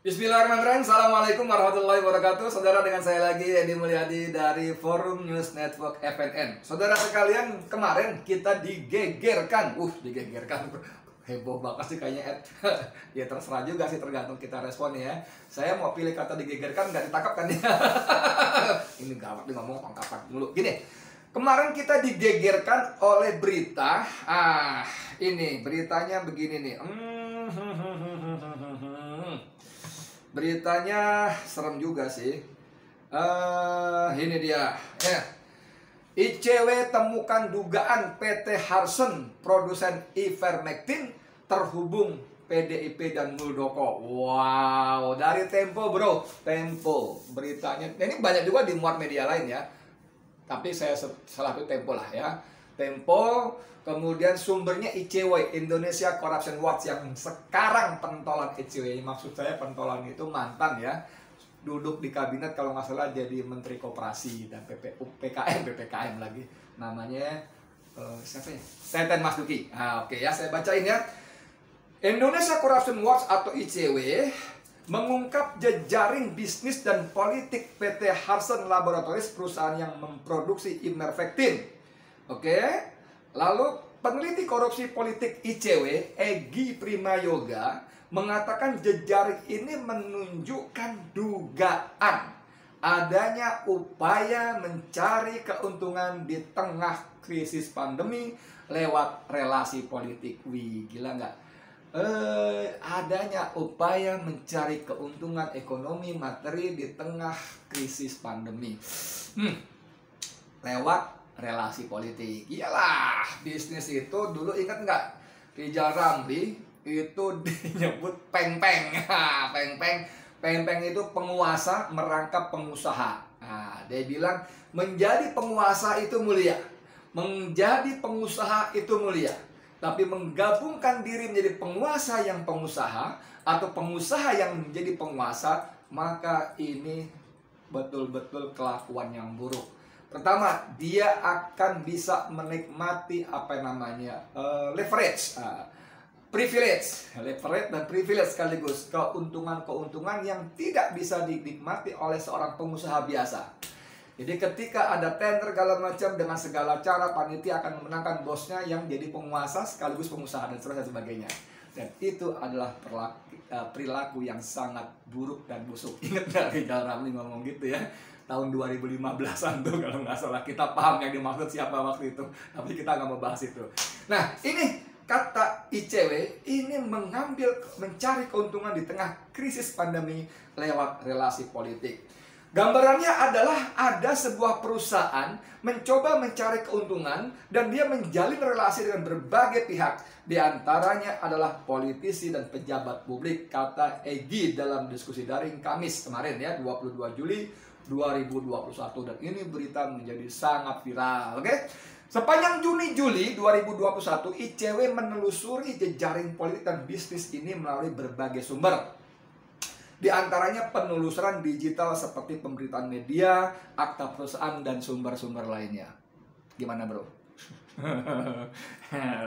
Bismillahirrahmanirrahim. Assalamualaikum warahmatullahi wabarakatuh. Saudara, dengan saya lagi Edi Mulyadi dari Forum News Network FNN. Saudara sekalian, kemarin kita digegerkan. Digegerkan. Heboh banget sih kayaknya, Ed. Ya terserah juga sih, tergantung kita respon ya. Saya mau pilih kata digegerkan, nggak ditangkap kan ya. Ini gawat nih ngomong tangkapan mulu. Gini, kemarin kita digegerkan oleh berita. Ini beritanya begini nih. Beritanya serem juga sih. Ini dia. ICW temukan dugaan PT Harsen produsen ivermectin terhubung PDIP dan Muldoko. Wow, dari Tempo bro, Tempo beritanya. Ini banyak juga di muat media lain ya. Tapi saya salah satu Tempo lah ya. Tempo, kemudian sumbernya ICW, Indonesia Corruption Watch, yang sekarang pentolan ICW. Maksud saya pentolan itu mantan ya, duduk di kabinet kalau nggak salah jadi Menteri Koperasi dan PPKM lagi. Namanya siapa ya? Teten Mas Duki. Oke ya, saya bacain ya. Indonesia Corruption Watch atau ICW mengungkap jejaring bisnis dan politik PT Harsen Laboratories, perusahaan yang memproduksi ivermectin. Oke, lalu peneliti korupsi politik ICW, Egy Primayoga, mengatakan jejaring ini menunjukkan dugaan adanya upaya mencari keuntungan di tengah krisis pandemi lewat relasi politik. Wih, gila nggak? Adanya upaya mencari keuntungan ekonomi materi di tengah krisis pandemi. Lewat relasi politik. Iyalah, bisnis itu dulu ingat nggak? Rizal Ramli itu disebut peng-peng. Peng-peng itu penguasa merangkap pengusaha. Dia bilang menjadi penguasa itu mulia, menjadi pengusaha itu mulia. Tapi menggabungkan diri menjadi penguasa yang pengusaha atau pengusaha yang menjadi penguasa, maka ini betul-betul kelakuan yang buruk. Pertama, dia akan bisa menikmati leverage, leverage dan privilege sekaligus, keuntungan-keuntungan yang tidak bisa dinikmati oleh seorang pengusaha biasa. Jadi ketika ada tender segala macam, dengan segala cara panitia akan memenangkan bosnya yang jadi penguasa sekaligus pengusaha dan sebagainya. Dan itu adalah perilaku yang sangat buruk dan busuk. Ingat nggak Rizal Ramli ngomong gitu ya? Tahun 2015an tuh kalau nggak salah. Kita paham yang dimaksud siapa waktu itu, tapi kita nggak mau bahas itu. Nah, ini kata ICW ini mencari keuntungan di tengah krisis pandemi lewat relasi politik. Gambarannya adalah ada sebuah perusahaan mencoba mencari keuntungan dan dia menjalin relasi dengan berbagai pihak. Di antaranya adalah politisi dan pejabat publik, kata Egy dalam diskusi daring Kamis kemarin ya, 22 Juli 2021, dan ini berita menjadi sangat viral. Oke? Sepanjang Juni-Juli 2021, ICW menelusuri jejaring politik dan bisnis ini melalui berbagai sumber. Di antaranya penelusuran digital seperti pemberitaan media, akta perusahaan, dan sumber-sumber lainnya. Gimana bro?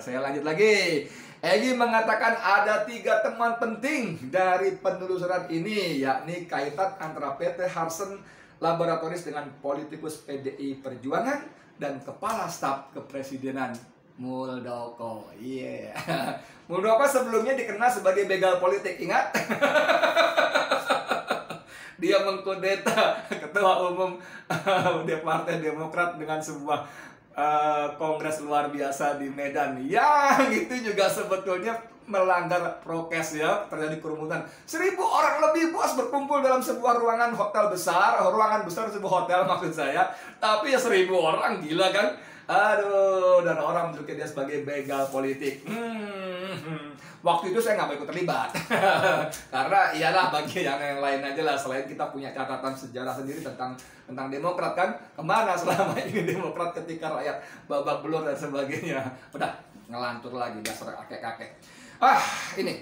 Saya lanjut lagi. Egy mengatakan ada 3 temuan penting dari penelusuran ini, yakni kaitan antara PT Harsen Laboratories dengan politikus PDI Perjuangan dan kepala staf kepresidenan Muldoko. Muldoko sebelumnya dikenal sebagai begal politik, ingat? Dia mengkudeta ketua umum dia Partai Demokrat dengan sebuah kongres luar biasa di Medan. Yang itu juga sebetulnya melanggar prokes ya, terjadi kerumunan. 1.000 orang lebih bos berkumpul dalam sebuah ruangan besar sebuah hotel maksud saya. Tapi ya 1.000 orang, gila kan? Aduh, dan orang menunjukkan dia sebagai begal politik. Waktu itu saya nggak mau ikut terlibat. Karena iyalah bagi yang lain aja lah. Selain kita punya catatan sejarah sendiri tentang Demokrat kan. Kemana selama ini Demokrat ketika rakyat babak belur dan sebagainya. Udah, ngelantur lagi dasar kakek-kakek. Ini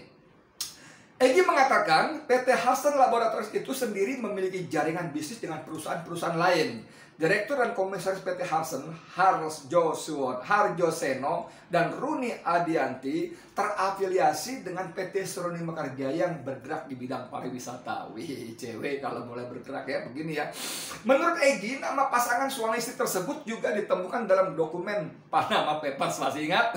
Egy mengatakan PT Harsen Laboratories itu sendiri memiliki jaringan bisnis dengan perusahaan-perusahaan lain. Direktur dan Komisaris PT Harsen, Harjo Seno, dan Runi Adianti terafiliasi dengan PT Seruni Mekarjaya yang bergerak di bidang pariwisata. Wih, cewek kalau mulai bergerak ya begini ya. Menurut Egy, nama pasangan suami istri tersebut juga ditemukan dalam dokumen Panama Papers. Masih ingat?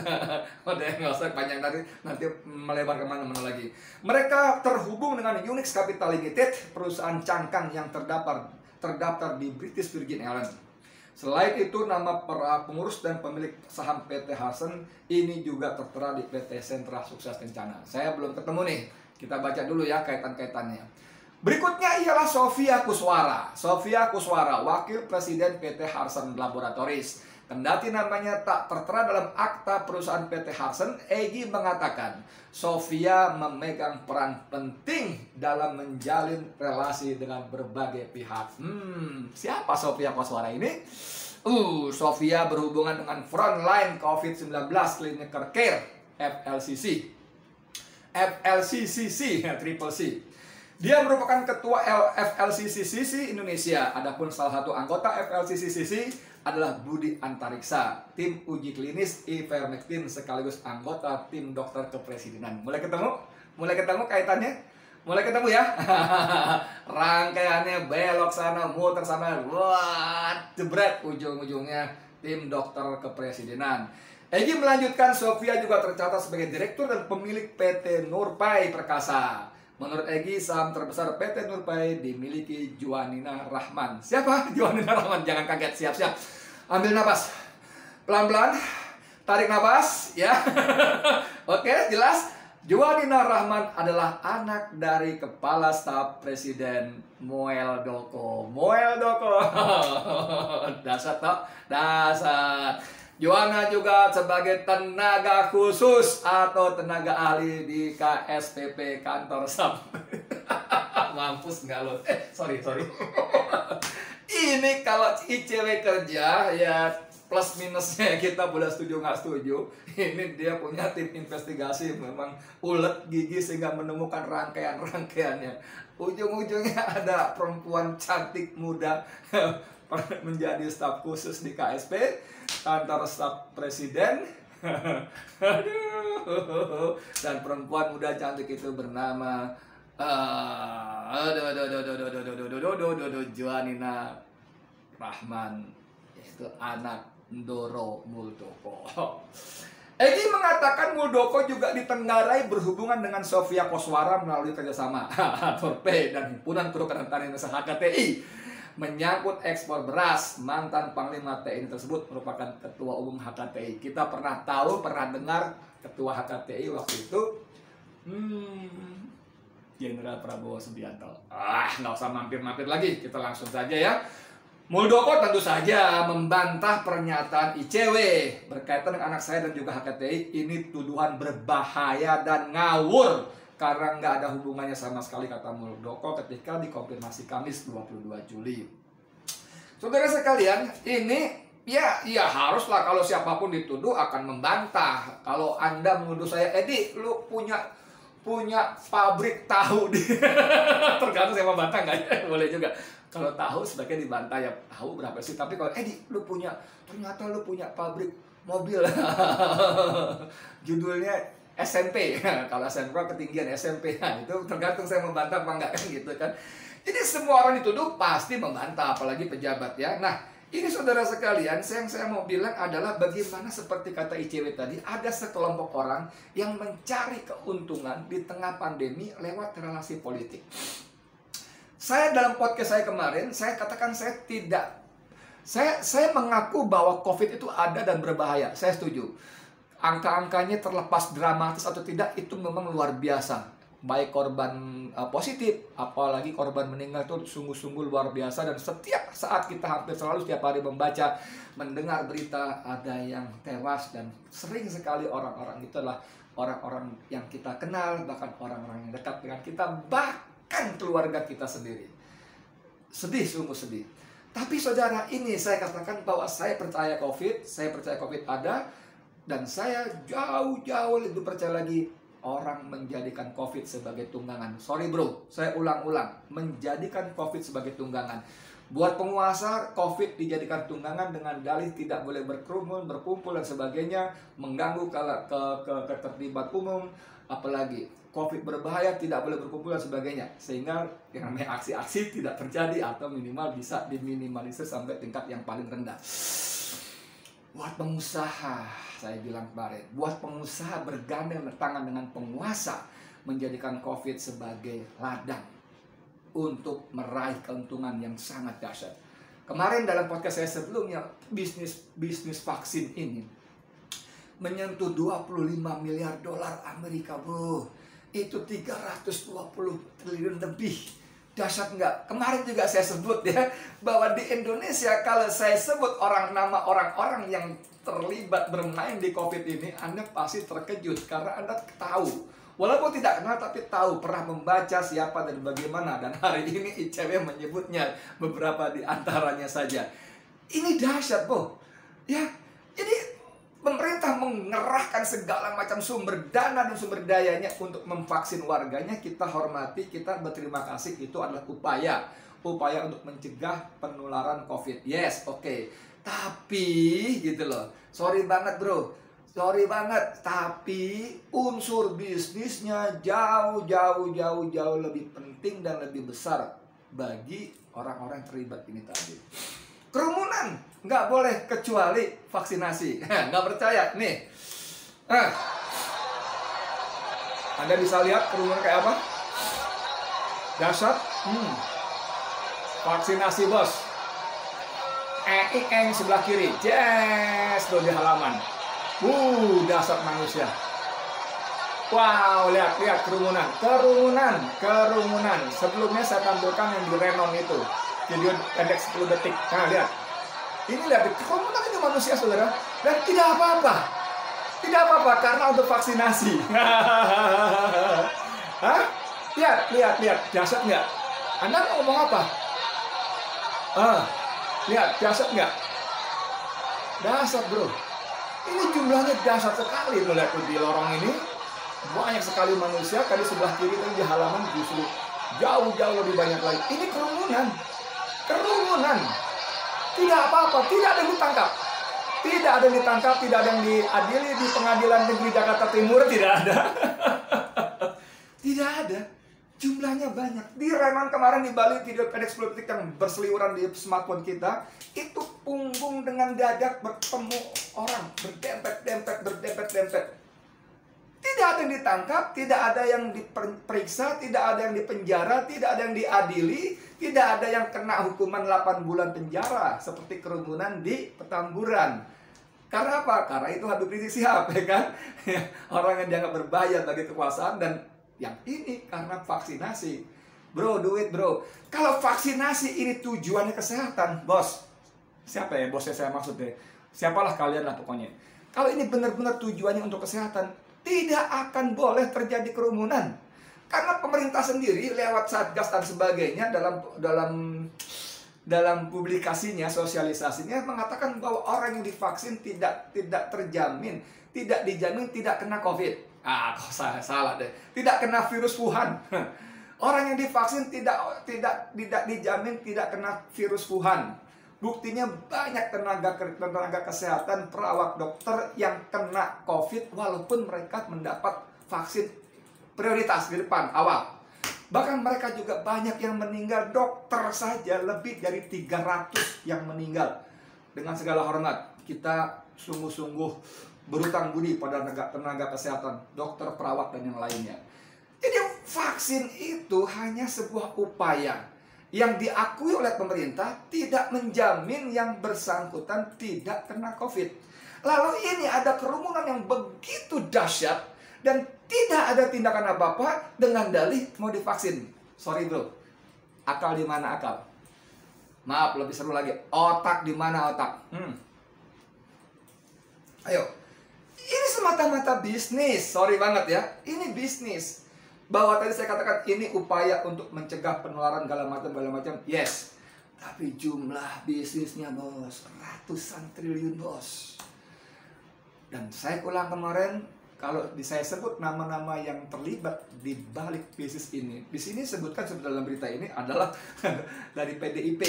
Udah nggak usah panjang nanti melebar kemana-mana lagi. Mereka terhubung dengan Unix Capital Limited, perusahaan cangkang yang terdaftar di British Virgin Islands. Selain itu, nama para pengurus dan pemilik saham PT Harsen ini juga tertera di PT Sentra Sukses Kencana. Saya belum ketemu nih, kita baca dulu ya kaitan-kaitannya. Berikutnya ialah Sofia Kuswara. Sofia Kuswara, Wakil Presiden PT Harsen Laboratories. Kendati namanya tak tertera dalam akta perusahaan PT Harsen, Egy mengatakan Sofia memegang peran penting dalam menjalin relasi dengan berbagai pihak. Siapa Sofia Kuswara ini? Sofia berhubungan dengan Frontline COVID-19 Clinical Care FLCC, Triple C. Dia merupakan ketua FLCCC Indonesia. Adapun salah satu anggota FLCCC adalah Budi Antariksa, tim uji klinis ivermectin sekaligus anggota tim dokter kepresidenan. Mulai ketemu kaitannya? Mulai ketemu ya? Rangkaiannya belok sana, muter sana, wah, jebret ujung-ujungnya tim dokter kepresidenan. Egy melanjutkan, Sofia juga tercatat sebagai direktur dan pemilik PT Nurpai Perkasa. Menurut Egy, saham terbesar PT Nurpai dimiliki Juanina Rahman. Siapa Juanina Rahman? Jangan kaget, siap-siap. Ambil napas. Pelan-pelan. Tarik napas, ya. Oke, jelas. Juanina Rahman adalah anak dari Kepala Staf Presiden Mueldoko. Dasar toh, dasar. Joanna juga sebagai tenaga khusus atau tenaga ahli di KSPP kantor SAP. Mampus nggak lo? Sorry. Ini kalau ICW kerja ya plus minusnya kita boleh setuju nggak setuju. Ini dia punya tim investigasi memang ulet gigi sehingga menemukan rangkaiannya. Ujung-ujungnya ada perempuan cantik muda menjadi staf khusus di KSP kantor staf presiden. Dan perempuan muda cantik itu bernama Juanina Rahman, yaitu anak Ndoro Muldoko. Egy mengatakan Muldoko juga ditenggarai berhubungan dengan Sofia Kuswara melalui kerjasama Torpe dan Himpunan Kerukunan Tani Indonesia HKTI menyangkut ekspor beras. Mantan Panglima TNI tersebut merupakan Ketua Umum HKTI. Kita pernah dengar Ketua HKTI waktu itu Jenderal Prabowo Subianto. Nggak usah mampir-mampir lagi, kita langsung saja ya. Muldoko tentu saja membantah pernyataan ICW berkaitan dengan anak saya dan juga HKTI. Ini tuduhan berbahaya dan ngawur karena nggak ada hubungannya sama sekali, kata Muldoko ketika dikonfirmasi Kamis 22 Juli. Saudara sekalian, ini ya haruslah kalau siapapun dituduh akan membantah. Kalau Anda menuduh saya, Edi, lu punya pabrik tahu di tergantung saya membantah nggak ya? Boleh juga. Kalau tahu sebaiknya dibantah ya, tahu berapa sih. Tapi kalau Edi, ternyata lu punya pabrik mobil. Judulnya SMP. Kalau SMP ketinggian SMP. Nah, itu tergantung saya membantah apa enggak kan gitu kan. Jadi semua orang dituduh pasti membantah, apalagi pejabat ya. Nah, ini saudara sekalian, yang saya mau bilang adalah bagaimana seperti kata ICW tadi, ada sekelompok orang yang mencari keuntungan di tengah pandemi lewat relasi politik. Saya dalam podcast saya kemarin, saya katakan saya mengaku bahwa COVID itu ada dan berbahaya. Saya setuju. Angka-angkanya terlepas dramatis atau tidak, itu memang luar biasa. Baik korban positif, apalagi korban meninggal itu sungguh-sungguh luar biasa. Dan setiap saat kita hampir selalu setiap hari mendengar berita ada yang tewas. Dan sering sekali orang-orang itu adalah orang-orang yang kita kenal, bahkan orang-orang yang dekat dengan kita, bahkan keluarga kita sendiri. Sedih, sungguh sedih. Tapi saudara, ini saya katakan bahwa saya percaya COVID, ada. Dan saya jauh lebih percaya lagi orang menjadikan COVID sebagai tunggangan. Sorry bro, saya ulang-ulang. Menjadikan COVID sebagai tunggangan. Buat penguasa, COVID dijadikan tunggangan dengan dalih tidak boleh berkerumun, berkumpul dan sebagainya, mengganggu ketertiban umum, apalagi COVID berbahaya, tidak boleh berkumpul dan sebagainya, sehingga yang namanya aksi-aksi tidak terjadi atau minimal bisa diminimalisir sampai tingkat yang paling rendah. Buat pengusaha, saya bilang kemarin, buat pengusaha bergandeng tangan dengan penguasa, menjadikan COVID sebagai ladang untuk meraih keuntungan yang sangat dahsyat. Kemarin dalam podcast saya sebelumnya, bisnis vaksin ini menyentuh 25 miliar dolar Amerika, bro. Itu 320 triliun lebih. Dahsyat nggak? Kemarin juga saya sebut ya, bahwa di Indonesia kalau saya sebut nama orang-orang yang terlibat bermain di COVID ini, Anda pasti terkejut karena Anda tahu. Walaupun tidak kenal tapi tahu, pernah membaca siapa dan bagaimana. Dan hari ini ICW menyebutnya beberapa di antaranya saja. Ini dahsyat, bro. Ya, jadi pemerintah mengerahkan segala macam sumber dana dan sumber dayanya untuk memvaksin warganya. Kita hormati, kita berterima kasih. Itu adalah upaya untuk mencegah penularan COVID. Yes, oke. Tapi gitu loh. Sorry banget, bro. Sorry banget, tapi unsur bisnisnya jauh lebih penting dan lebih besar bagi orang-orang yang terlibat ini tadi. Kerumunan nggak boleh kecuali vaksinasi. Nggak percaya? Nih, Anda bisa lihat kerumunan kayak apa? Dahsyat. Vaksinasi, bos. Sebelah kiri, yes, tuh di halaman. Dasar manusia. Wow, lihat kerumunan. Sebelumnya saya tampilkan yang di Renon itu, video pendek 10 detik. Nah, lihat. Ini lihat kerumunan ini manusia, saudara. Dan tidak apa-apa. Karena untuk vaksinasi. Hah? Lihat. Dahsyat nggak? Anda mau ngomong apa? Lihat, dahsyat nggak? Dahsyat, bro. Ini jumlahnya dahsyat sekali. Lihat di lorong ini banyak sekali manusia. Tadi sebelah kiri tadi di halaman justru jauh lebih banyak lagi. Ini kerumunan. Tidak apa-apa, tidak ada yang ditangkap. Tidak ada yang diadili di Pengadilan Negeri Jakarta Timur, tidak ada. Tidak ada. Jumlahnya banyak. Di Renon kemarin di Bali, video pendek 10 detik yang berseliweran di smartphone kita, itu punggung dengan dada bertemu orang, berdempet. Tidak ada yang ditangkap, tidak ada yang diperiksa, tidak ada yang dipenjara, tidak ada yang diadili, tidak ada yang kena hukuman 8 bulan penjara seperti kerumunan di Petamburan. Karena apa? Karena itu Habib Rizik Syihab, ya kan? Orang yang dianggap berbahaya bagi kekuasaan, dan yang ini karena vaksinasi. Bro, duit, bro. Kalau vaksinasi ini tujuannya kesehatan, bos. Siapa ya bosnya saya maksud deh? Siapalah kalian lah pokoknya. Kalau ini benar-benar tujuannya untuk kesehatan, tidak akan boleh terjadi kerumunan. Karena pemerintah sendiri lewat Satgas dan sebagainya dalam publikasinya, sosialisasinya mengatakan bahwa orang yang divaksin tidak terjamin, tidak dijamin tidak kena COVID. Kok salah deh. Tidak kena virus Wuhan. Orang yang divaksin tidak dijamin tidak kena virus Wuhan. Buktinya banyak tenaga kesehatan, perawat, dokter yang kena COVID walaupun mereka mendapat vaksin prioritas di depan awal. Bahkan mereka juga banyak yang meninggal. Dokter saja lebih dari 300 yang meninggal. Dengan segala hormat, kita sungguh-sungguh berutang budi pada tenaga kesehatan, dokter, perawat, dan yang lainnya. Jadi vaksin itu hanya sebuah upaya yang diakui oleh pemerintah, tidak menjamin yang bersangkutan tidak kena COVID. Lalu ini ada kerumunan yang begitu dahsyat dan tidak ada tindakan apa-apa dengan dalih mau divaksin. Sorry bro, akal di mana akal? Maaf, lebih seru lagi, otak di mana otak? Ayo. Ini semata-mata bisnis, sorry banget ya. Ini bisnis. Bahwa tadi saya katakan ini upaya untuk mencegah penularan segala macam. Yes. Tapi jumlah bisnisnya bos, ratusan triliun bos. Dan saya ulang kemarin, kalau saya sebut nama-nama yang terlibat di balik bisnis ini. Di sini sebutkan dalam berita ini adalah dari PDIP.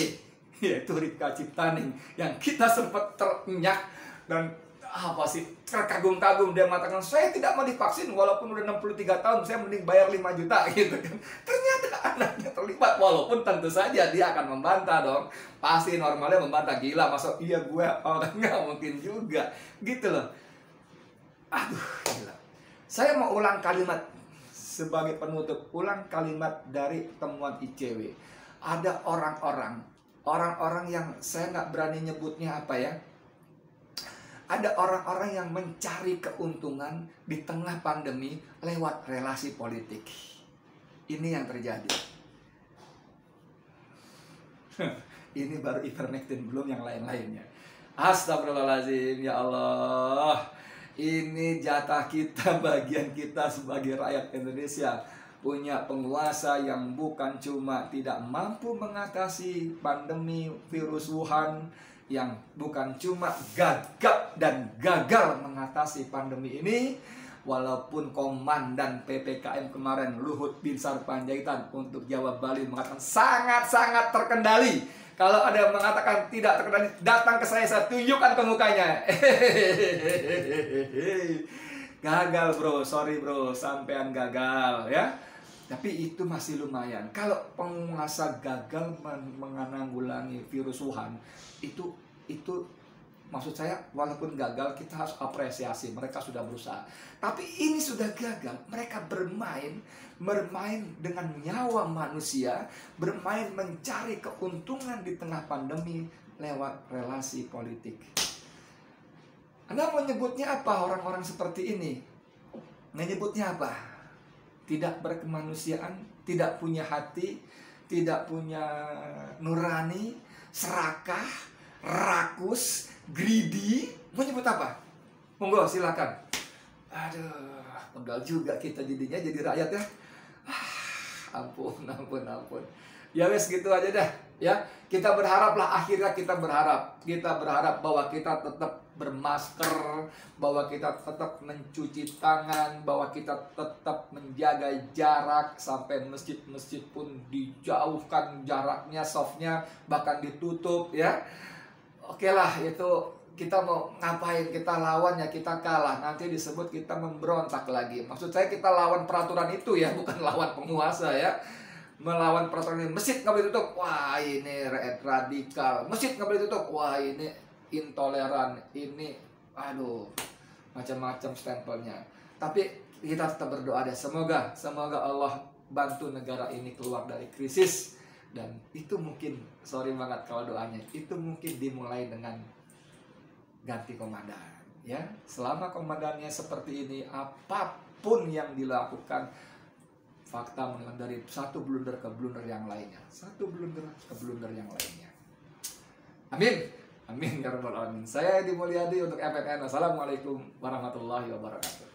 yaitu Rika Ciptaning, yang kita sempat terenyak dan terkagum-kagum. Dia mengatakan, saya tidak mau divaksin walaupun udah 63 tahun, saya mending bayar 5 juta gitu kan. Ternyata anaknya terlibat, walaupun tentu saja dia akan membantah dong. Pasti normalnya membantah, gila masa iya gue nggak mungkin juga gitu loh. Aduh gila. Saya mau ulang kalimat sebagai penutup, ulang kalimat dari temuan ICW. Ada orang-orang yang saya nggak berani nyebutnya apa ya. Ada orang-orang yang mencari keuntungan di tengah pandemi lewat relasi politik. Ini yang terjadi. Ini baru ivermectin, belum yang lain-lainnya. Astagfirullahaladzim, ya Allah. Ini jatah kita, bagian kita sebagai rakyat Indonesia. Punya penguasa yang bukan cuma tidak mampu mengatasi pandemi virus Wuhan, yang bukan cuma gagap dan gagal mengatasi pandemi ini, walaupun komandan PPKM kemarin Luhut Binsar Panjaitan untuk Jawa Bali mengatakan sangat-sangat terkendali. Kalau ada yang mengatakan tidak terkendali, datang ke saya tunjukkan ke mukanya. Gagal bro, sorry bro, sampean gagal ya. Tapi itu masih lumayan. Kalau penguasa gagal menanggulangi virus Wuhan, itu maksud saya, walaupun gagal kita harus apresiasi, mereka sudah berusaha. Tapi ini sudah gagal, mereka bermain dengan nyawa manusia, bermain mencari keuntungan di tengah pandemi lewat relasi politik. Anda mau nyebutnya apa orang-orang seperti ini? Menyebutnya apa? Tidak berkemanusiaan, tidak punya hati, tidak punya nurani, serakah, rakus, greedy. Mau nyebut apa? Monggo silakan. Aduh, pegal juga kita jadinya jadi rakyat ya. Ampun. Ya wes gitu aja dah ya. Kita berharaplah, akhirnya kita berharap bahwa kita tetap bermasker, bahwa kita tetap mencuci tangan, bahwa kita tetap menjaga jarak, sampai masjid-masjid pun dijauhkan jaraknya, softnya bahkan ditutup ya. Oke lah, itu kita mau ngapain, kita lawan ya kita kalah, nanti disebut kita memberontak lagi. Maksud saya kita lawan peraturan itu ya, bukan lawan penguasa ya. Melawan peraturan ini, masjid nggak boleh tutup, wah ini radikal. Masjid nggak boleh tutup, wah ini intoleran, ini aduh macam-macam stempelnya. Tapi kita tetap berdoa deh, semoga Allah bantu negara ini keluar dari krisis. Dan itu mungkin, sorry banget kalau doanya, itu mungkin dimulai dengan ganti komandan ya. Selama komandannya seperti ini, apapun yang dilakukan, fakta menunjukkan dari satu blunder ke blunder yang lainnya, Amin ya rabbal alamin. Saya Edi Mulyadi untuk FNN. Assalamualaikum warahmatullahi wabarakatuh.